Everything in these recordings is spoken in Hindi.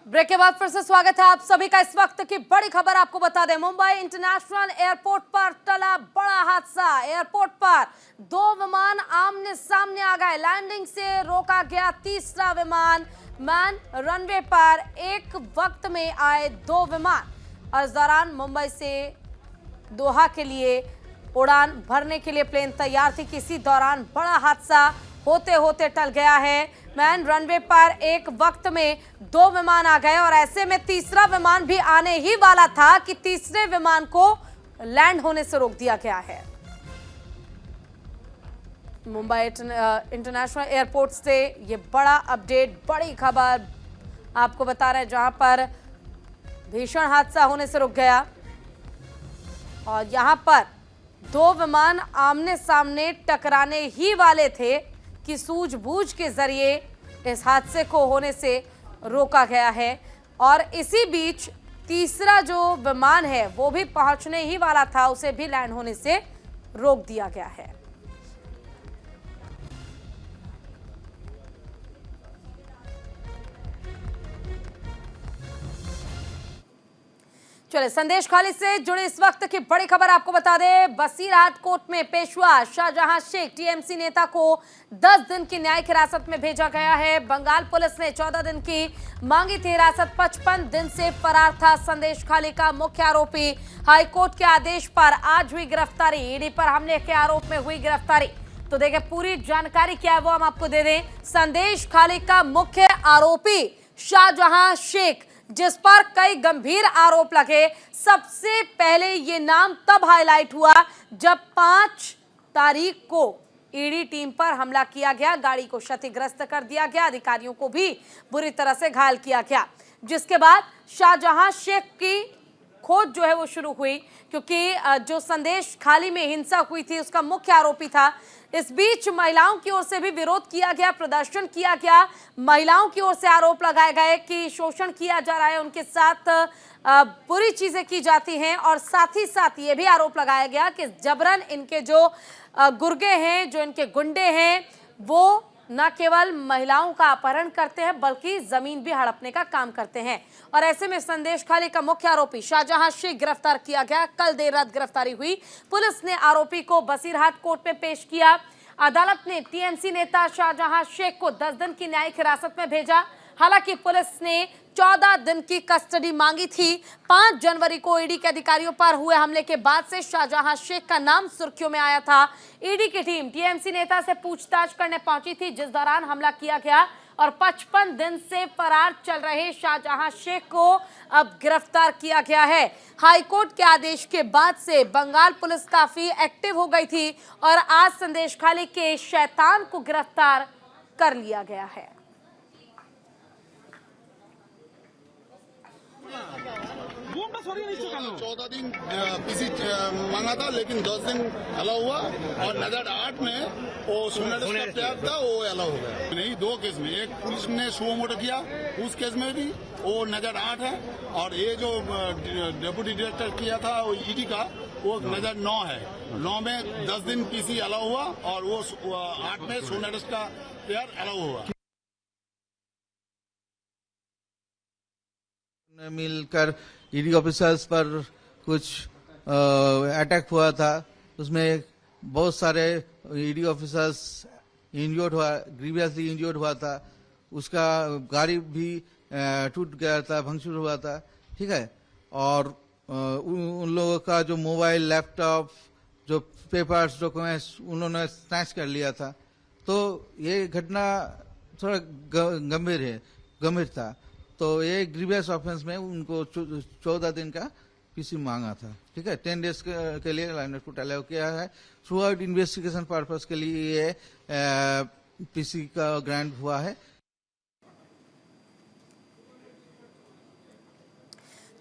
ब्रेक के बाद फिर से स्वागत है आप सभी का। इस वक्त की बड़ी खबर आपको बता दें, मुंबई इंटरनेशनल एयरपोर्ट पर टला बड़ा हादसा। एयरपोर्ट पर दो विमान आमने सामने आ गए। लैंडिंग से रोका गया तीसरा विमान। रनवे पर एक वक्त में आए दो विमान। इस दौरान मुंबई से दोहा के लिए उड़ान भरने के लिए प्लेन तैयार थी। किसी दौरान बड़ा हादसा होते होते टल गया है। रनवे पर एक वक्त में दो विमान आ गए और ऐसे में तीसरा विमान भी आने ही वाला था कि तीसरे विमान को लैंड होने से रोक दिया गया है। मुंबई इंटरनेशनल एयरपोर्ट से ये बड़ा अपडेट, बड़ी खबर आपको बता रहे हैं, जहां पर भीषण हादसा होने से रुक गया और यहां पर दो विमान आमने सामने टकराने ही वाले थे कि सूझबूझ के जरिए इस हादसे को होने से रोका गया है। और इसी बीच तीसरा जो विमान है वो भी पहुंचने ही वाला था, उसे भी लैंड होने से रोक दिया गया है। चलिए, संदेश खाली से जुड़े इस वक्त की बड़ी खबर आपको बता दें। बसीरहाट कोर्ट में पेशवा शाहजहां शेख टीएमसी नेता को 10 दिन की न्यायिक हिरासत में भेजा गया है। बंगाल पुलिस ने 14 दिन की मांगी थी हिरासत। 55 दिन से फरार था संदेश खाली का मुख्य आरोपी। हाईकोर्ट के आदेश पर आज हुई गिरफ्तारी। ईडी पर हमले के आरोप में हुई गिरफ्तारी। तो देखिए, पूरी जानकारी क्या है वो हम आपको दे दें। संदेश खाली का मुख्य आरोपी शाहजहां शेख, जिस पर कई गंभीर आरोप लगे। सबसे पहले ये नाम तब हाईलाइट हुआ जब 5 तारीख को ईडी टीम पर हमला किया गया, गाड़ी को क्षतिग्रस्त कर दिया गया, अधिकारियों को भी बुरी तरह से घायल किया गया। जिसके बाद शाहजहां शेख की खोज जो है वो शुरू हुई, क्योंकि जो संदेश खाली में हिंसा हुई थी उसका मुख्य आरोपी था। इस बीच महिलाओं की ओर से भी विरोध किया गया, प्रदर्शन किया गया। महिलाओं की ओर से आरोप लगाए गए कि शोषण किया जा रहा है, उनके साथ बुरी चीजें की जाती हैं और साथ ही साथ ये भी आरोप लगाया गया कि जबरन इनके जो गुर्गे हैं, जो इनके गुंडे हैं, वो न केवल महिलाओं का अपहरण करते हैं बल्कि जमीन भी हड़पने का काम करते हैं। और ऐसे में संदेश खाली का मुख्य आरोपी शाहजहां शेख गिरफ्तार किया गया। कल देर रात गिरफ्तारी हुई। पुलिस ने आरोपी को बसीरहाट कोर्ट में पेश किया। अदालत ने टीएमसी नेता शाहजहां शेख को 10 दिन की न्यायिक हिरासत में भेजा। हालांकि पुलिस ने 14 दिन की कस्टडी मांगी थी। 5 जनवरी को ईडी के अधिकारियों पर हुए हमले के बाद से शाहजहां शेख का नाम सुर्खियों में आया था। ईडी की टीम टीएमसी नेता से पूछताछ करने पहुंची थी, जिस दौरान हमला किया गया और 55 दिन से फरार चल रहे शाहजहां शेख को अब गिरफ्तार किया गया है। हाईकोर्ट के आदेश के बाद से बंगाल पुलिस काफी एक्टिव हो गई थी और आज संदेश खाली के शैतान को गिरफ्तार कर लिया गया है। 14 दिन पीसी मांगा था, लेकिन 10 दिन अलाउ हुआ और 2008 में वो सोनालिस का प्यार था, वो अलाउ हो गया। नहीं, 2 केस में, एक पुलिस ने सुओ मोटो किया, उस केस में भी वो 2008 है और ये जो डेप्यूटी डायरेक्टर किया था वो ईडी का, वो 2009 है। 9 में 10 दिन पीसी अलाउ हुआ और वो 8 में सोनालिस का प्यार अलाउ हुआ। मिलकर ईडी ऑफिसर्स पर कुछ अटैक हुआ था, उसमें बहुत सारे ईडी ऑफिसर्स इंजर्ड हुआ, ग्रीवियसली इंजर्ड हुआ था। उसका गाड़ी भी टूट गया था, भंगचूर हुआ था, ठीक है। और उन लोगों का जो मोबाइल, लैपटॉप, जो पेपर्स, डॉक्यूमेंट्स उन्होंने स्नैच कर लिया था। तो ये घटना थोड़ा गंभीर था। तो ये ग्रीवियस ऑफेंस में उनको 14 दिन का पीसी मांगा था, ठीक है। 10 डेज के लिए लाइनर को अलाउ किया है। थ्रू आउट इन्वेस्टिगेशन पर्पस के लिए ये पीसी का ग्रांट हुआ है।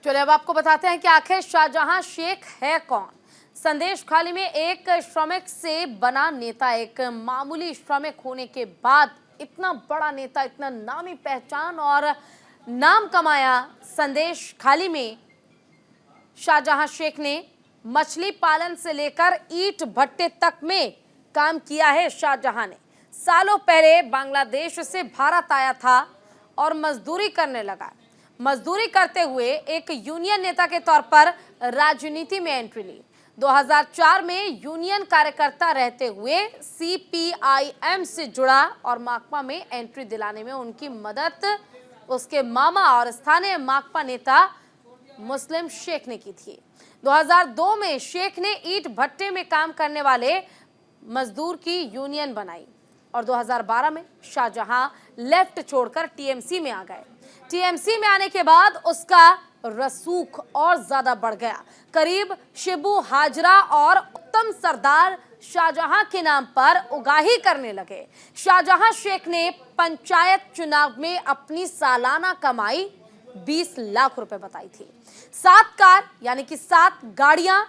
चलिए, अब आपको बताते हैं कि आखिर शाहजहां शेख है कौन। संदेश खाली में एक श्रमिक से बना नेता, एक मामूली श्रमिक होने के बाद इतना बड़ा नेता, इतना नामी पहचान और नाम कमाया संदेश खाली में। शाहजहां शेख ने मछली पालन से लेकर ईंट भट्टे तक में काम किया है। शाहजहां ने सालों पहले बांग्लादेश से भारत आया था और मजदूरी करने लगा। मजदूरी करते हुए एक यूनियन नेता के तौर पर राजनीति में एंट्री ली। 2004 में यूनियन कार्यकर्ता रहते हुए सीपीआईएम से जुड़ा और माकपा में एंट्री दिलाने में उनकी मदद उसके मामा और स्थानीय माकपा नेता मुस्लिम शेख ने की थी। 2002 में शेख ने ईंट भट्टे में काम करने वाले मजदूर की यूनियन बनाई और 2012 में शाहजहां लेफ्ट छोड़कर टीएमसी में आ गए। टीएमसी में आने के बाद उसका रसूख और ज्यादा बढ़ गया। करीब शिबू हाजरा और उत्तम सरदार शाहजहां के नाम पर उगाही करने लगे। शाहजहां शेख ने पंचायत चुनाव में अपनी सालाना कमाई 20 लाख रुपए बताई थी। 7 कार यानी कि 7 गाड़ियां,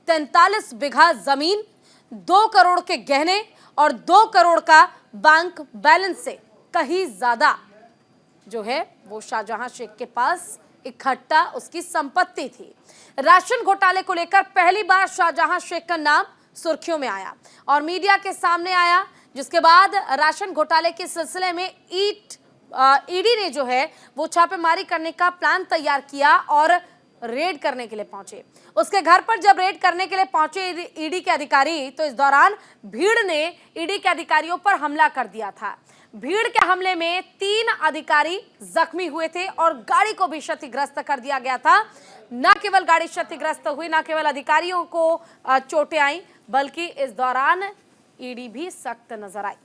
43 बीघा जमीन, 2 करोड़ के गहने और 2 करोड़ का बैंक बैलेंस से कहीं ज्यादा जो है वो शाहजहां शेख के पास इकट्ठा उसकी संपत्ति थी। राशन घोटाले को लेकर पहली बार शाहजहां शेख का नाम सुर्खियों में आया और मीडिया के सामने आया, जिसके बाद राशन घोटाले के सिलसिले में ईडी ने जो है वो छापेमारी करने का प्लान तैयार किया और रेड करने के लिए पहुंचे। उसके घर पर जब रेड करने के लिए पहुंचे ईडी के अधिकारी, तो इस दौरान भीड़ ने ईडी के अधिकारियों पर हमला कर दिया था। भीड़ के हमले में 3 अधिकारी जख्मी हुए थे और गाड़ी को भी क्षतिग्रस्त कर दिया गया था। न केवल गाड़ी क्षतिग्रस्त हुई, न केवल अधिकारियों को चोटें आई, बल्कि इस दौरान ईडी भी सख्त नजर आई।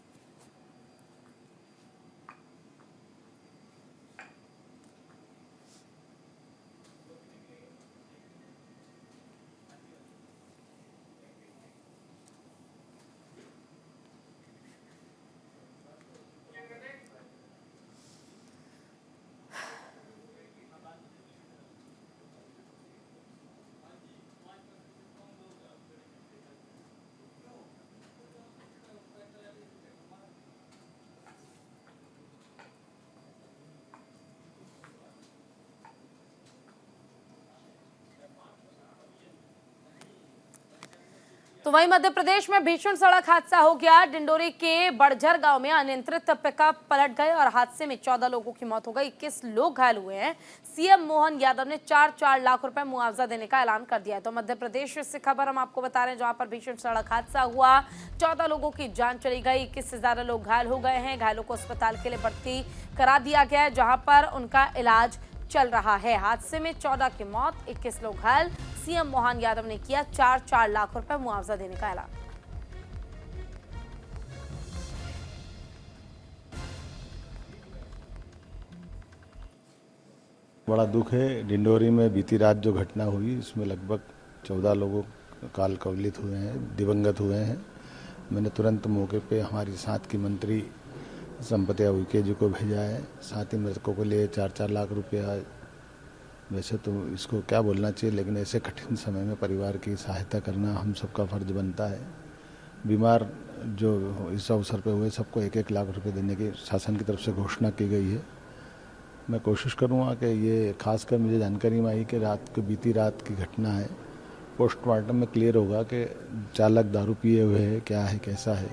तो वहीं मध्य प्रदेश में भीषण सड़क हादसा हो गया। डिंडोरी के बड़झर गांव में अनियंत्रित पिकअप पलट गए और हादसे में 14 लोगों की मौत हो गई, 21 लोग घायल हुए हैं। सीएम मोहन यादव ने 4 लाख रुपए मुआवजा देने का ऐलान कर दिया है। तो मध्य प्रदेश से खबर हम आपको बता रहे हैं, जहां पर भीषण सड़क हादसा हुआ, 14 लोगों की जान चली गई, 21 से ज्यादा लोग घायल हो गए हैं। घायलों को अस्पताल के लिए भर्ती करा दिया गया है, जहां पर उनका इलाज चल रहा है। हादसे में 14 की मौत, 21 लोग घायल। सीएम मोहन यादव ने किया 4 लाख रुपए मुआवजा देने का ऐलान। बड़ा दुख है। डिंडोरी में बीती रात जो घटना हुई, इसमें लगभग 14 लोगों काल कवलित हुए हैं, दिवंगत हुए हैं। मैंने तुरंत मौके पे हमारी साथ की मंत्री संपत्ति उइके जी को भेजा है। साथ ही मृतकों के लिए 4 लाख रुपया, वैसे तो इसको क्या बोलना चाहिए, लेकिन ऐसे कठिन समय में परिवार की सहायता करना हम सबका फर्ज बनता है। बीमार जो इस अवसर पे हुए सबको 1-1 लाख रुपए देने की शासन की तरफ से घोषणा की गई है। मैं कोशिश करूँगा कि ये खासकर मुझे जानकारी में आई कि बीती रात की घटना है। पोस्टमार्टम में क्लियर होगा कि चालक दारू पिए हुए है, क्या है, कैसा है।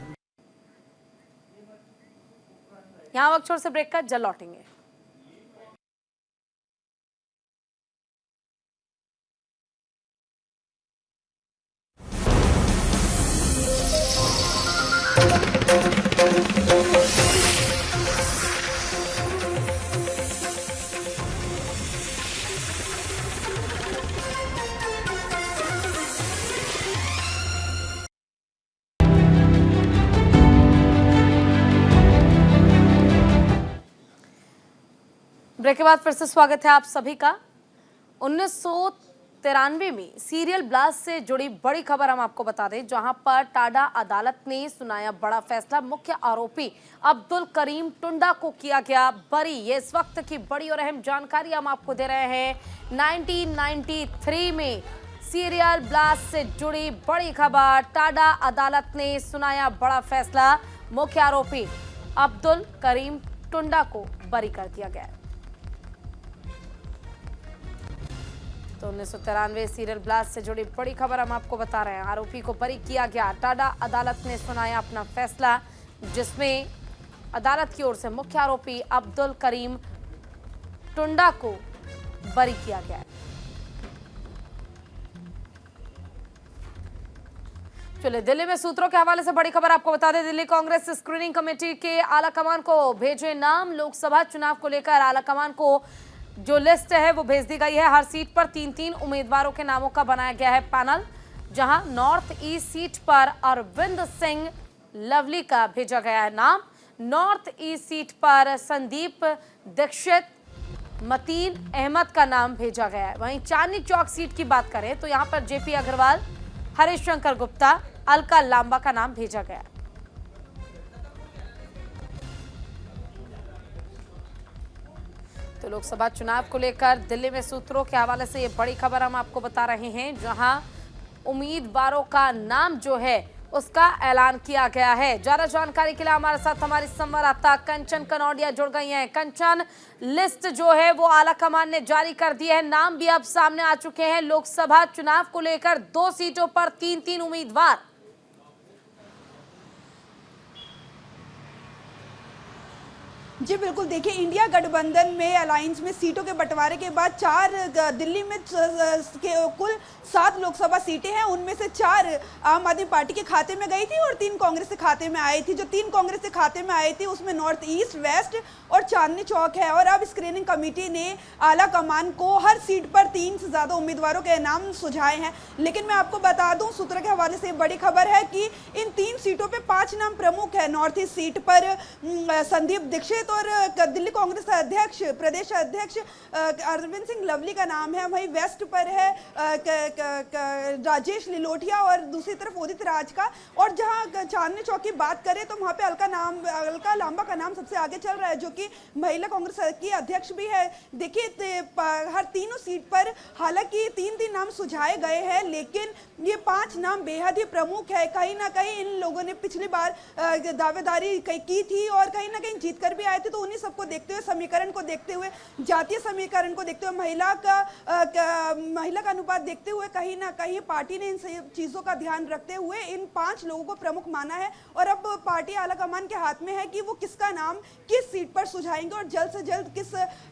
यहाँ वक्त छोड़ से ब्रेक का, जल्द लौटेंगे। ब्रेक के बाद फिर से स्वागत है आप सभी का। 1993 में सीरियल ब्लास्ट से जुड़ी बड़ी खबर हम आपको बता दें, जहां पर टाडा अदालत ने सुनाया बड़ा फैसला। मुख्य आरोपी अब्दुल करीम टुंडा को किया गया बरी। ये इस वक्त की बड़ी और अहम जानकारी हम आपको दे रहे हैं। 1993 में सीरियल ब्लास्ट से जुड़ी बड़ी खबर, टाडा अदालत ने सुनाया बड़ा फैसला। मुख्य आरोपी अब्दुल करीम टुंडा को बरी कर दिया गया। तो 1993 सीरियल ब्लास्ट से जुड़ी बड़ी खबर हम आपको बता रहे हैं। आरोपी को बरी किया गया। टाडा अदालत ने सुनाया अपना फैसला, जिसमें अदालत की ओर से मुख्य आरोपी अब्दुल करीम टुंडा को बरी किया गया है। चलिए, दिल्ली में सूत्रों के हवाले से बड़ी खबर आपको बता दें। दिल्ली कांग्रेस स्क्रीनिंग कमेटी के आला कमान को भेजे नाम। लोकसभा चुनाव को लेकर आला कमान को जो लिस्ट है वो भेज दी गई है। हर सीट पर 3-3 उम्मीदवारों के नामों का बनाया गया है पैनल, जहां नॉर्थ ईस्ट सीट पर अरविंद सिंह लवली का भेजा गया है नाम। नॉर्थ ईस्ट सीट पर संदीप दीक्षित, मतीन अहमद का नाम भेजा गया है। वहीं चांदनी चौक सीट की बात करें तो यहां पर जेपी अग्रवाल, हरीश शंकर गुप्ता, अलका लांबा का नाम भेजा गया। तो लोकसभा चुनाव को लेकर दिल्ली में सूत्रों के हवाले से ये बड़ी खबर हम आपको बता रहे हैं, जहां उम्मीदवारों का नाम जो है उसका ऐलान किया गया है। ज्यादा जानकारी के लिए हमारे साथ हमारी संवाददाता कंचन कनौडिया जुड़ गई हैं। कंचन, लिस्ट जो है वो आला कमान ने जारी कर दी है, नाम भी अब सामने आ चुके हैं। लोकसभा चुनाव को लेकर 2 सीटों पर 3-3 उम्मीदवार। जी बिल्कुल, देखिए इंडिया गठबंधन में अलायंस में सीटों के बंटवारे के बाद 4 दिल्ली में कुल 7 लोकसभा सीटें हैं। उनमें से 4 आम आदमी पार्टी के खाते में गई थी और 3 कांग्रेस के खाते में आई थी। जो 3 कांग्रेस के खाते में आई थी उसमें नॉर्थ ईस्ट, वेस्ट और चांदनी चौक है। और अब स्क्रीनिंग कमेटी ने आला कमान को हर सीट पर 3 से ज़्यादा उम्मीदवारों के नाम सुझाए हैं। लेकिन मैं आपको बता दूं, सूत्रों के हवाले से बड़ी खबर है कि इन 3 सीटों पर 5 नाम प्रमुख है। नॉर्थ ईस्ट सीट पर संदीप दीक्षित और दिल्ली कांग्रेस अध्यक्ष, प्रदेश अध्यक्ष अरविंद सिंह लवली का नाम है। वहीं वेस्ट पर है राजेश लिलोटिया और दूसरी तरफ उदित राज का। और जहां चांदनी चौक की बात करें तो वहां पे अलका लांबा का नाम सबसे आगे चल रहा है, जो कि महिला कांग्रेस की अध्यक्ष भी है। देखिए, हर तीनों सीट पर हालांकि 3-3 नाम सुझाए गए हैं, लेकिन ये 5 नाम बेहद ही प्रमुख है। कहीं ना कहीं इन लोगों ने पिछली बार दावेदारी की थी और कहीं ना कहीं जीत कर भी आए थे। तो उन्हीं सबको देखते हुए, समीकरण को देखते हुए, जातीय समीकरण को देखते हुए, महिला का अनुपात देखते हुए कहीं ना कहीं पार्टी ने इन चीजों का ध्यान रखते हुए इन 5 लोगों को प्रमुख माना है। और अब पार्टी आला कमान के हाथ में है कि वो किसका नाम किस सीट पर सुझाएंगे और जल्द से जल्द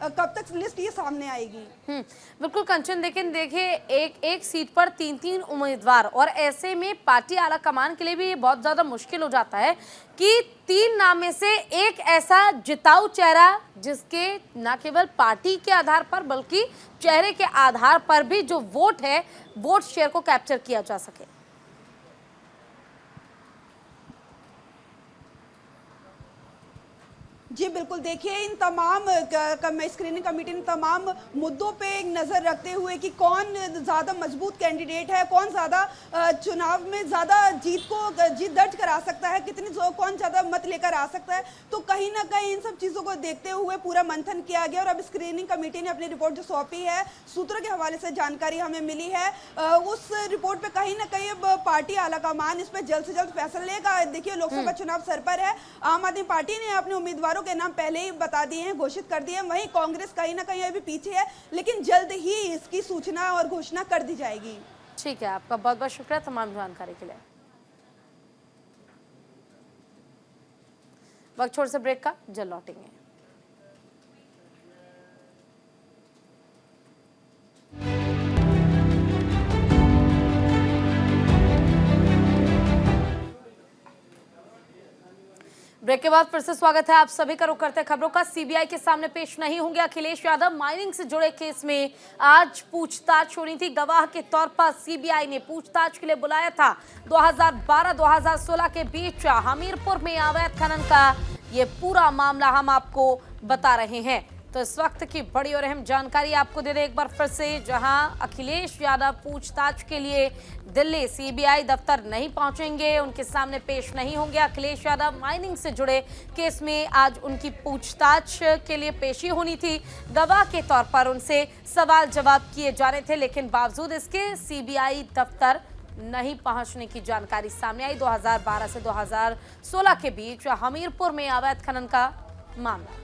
कब तक लिस्ट ये सामने आएगी। बिल्कुल कंचन, लेकिन देखिए एक सीट पर 3-3 उम्मीदवार, और ऐसे में पार्टी आला कमान के लिए भी बहुत ज्यादा मुश्किल हो जाता है कि 3 नाम में से एक ऐसा जिताऊ चेहरा जिसके न केवल पार्टी के आधार पर बल्कि चेहरे के आधार पर भी जो वोट है, वोट शेयर को कैप्चर किया जा सके। जी बिल्कुल, देखिए इन तमाम स्क्रीनिंग कमेटी ने तमाम मुद्दों पे एक नज़र रखते हुए कि कौन ज़्यादा मजबूत कैंडिडेट है, कौन ज़्यादा चुनाव में ज़्यादा जीत दर्ज करा सकता है, कौन ज़्यादा मत लेकर आ सकता है, तो कहीं ना कहीं इन सब चीज़ों को देखते हुए पूरा मंथन किया गया। और अब स्क्रीनिंग कमेटी ने अपनी रिपोर्ट जो सौंपी है, सूत्रों के हवाले से जानकारी हमें मिली है, उस रिपोर्ट पर कहीं ना कहीं अब पार्टी आला कमान इस पर जल्द से जल्द फैसला लेगा। देखिए, लोकसभा चुनाव सर पर है। आम आदमी पार्टी ने अपने उम्मीदवारों के नाम पहले ही बता दिए हैं, घोषित कर दिए हैं। वहीं कांग्रेस कहीं ना कहीं अभी पीछे है, लेकिन जल्द ही इसकी सूचना और घोषणा कर दी जाएगी। ठीक है, आपका बहुत बहुत शुक्रिया तमाम जानकारी के लिए। वक्त छोड़ से ब्रेक का, जल्द लौटेंगे। ब्रेक के बाद फिर से स्वागत है आप सभी का। रुख करते हैं खबरों का। सीबीआई के सामने पेश नहीं होंगे अखिलेश यादव। माइनिंग से जुड़े केस में आज पूछताछ होनी थी। गवाह के तौर पर सीबीआई ने पूछताछ के लिए बुलाया था। 2012-2016 के बीच हमीरपुर में अवैध खनन का ये पूरा मामला हम आपको बता रहे हैं। तो इस वक्त की बड़ी और अहम जानकारी आपको दे दें एक बार फिर से, जहां अखिलेश यादव पूछताछ के लिए दिल्ली सीबीआई दफ्तर नहीं पहुंचेंगे, उनके सामने पेश नहीं होंगे। अखिलेश यादव माइनिंग से जुड़े केस में आज उनकी पूछताछ के लिए पेशी होनी थी। गवाह के तौर पर उनसे सवाल जवाब किए जा रहे थे, लेकिन बावजूद इसके सीबीआई दफ्तर नहीं पहुंचने की जानकारी सामने आई। 2012 से 2016 के बीच हमीरपुर में अवैध खनन का मामला।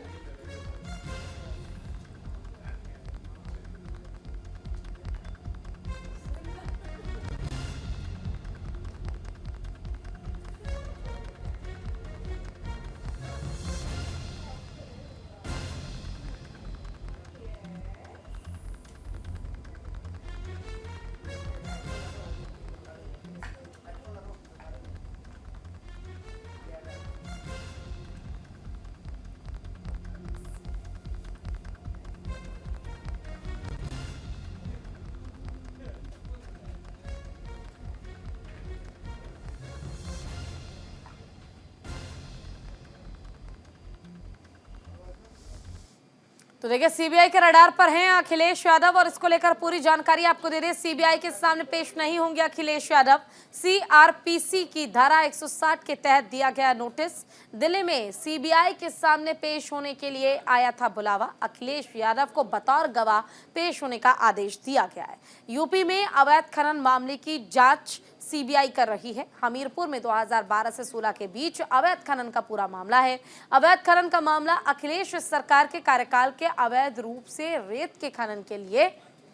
तो देखिए सीबीआई के रडार पर हैं अखिलेश यादव और इसको लेकर पूरी जानकारी आपको दे दें। सीबीआई के सामने पेश नहीं होंगे अखिलेश यादव। सीआरपीसी की धारा 160 के तहत दिया गया नोटिस। दिल्ली में सीबीआई के सामने पेश होने के लिए आया था बुलावा। अखिलेश यादव को बतौर गवाह पेश होने का आदेश दिया गया है। यूपी में अवैध खनन मामले की जांच सीबीआई कर रही है। हमीरपुर में 2012 से 16 के बीच अवैध खनन का पूरा मामला है। अवैध खनन का मामला अखिलेश सरकार के कार्यकाल के अवैध रूप से रेत के खनन के लिए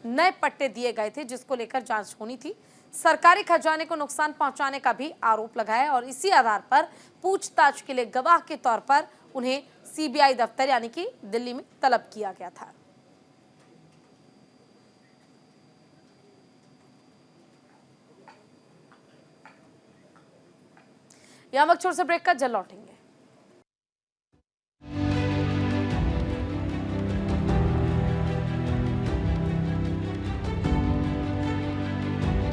नए पट्टे दिए गए थे, जिसको लेकर जांच होनी थी। सरकारी खजाने को नुकसान पहुंचाने का भी आरोप लगाया और इसी आधार पर पूछताछ के लिए गवाह के तौर पर उन्हें सीबीआई दफ्तर यानी कि दिल्ली में तलब किया गया था। यहां वक्त छोड़ से ब्रेक का जल लौटेंगे।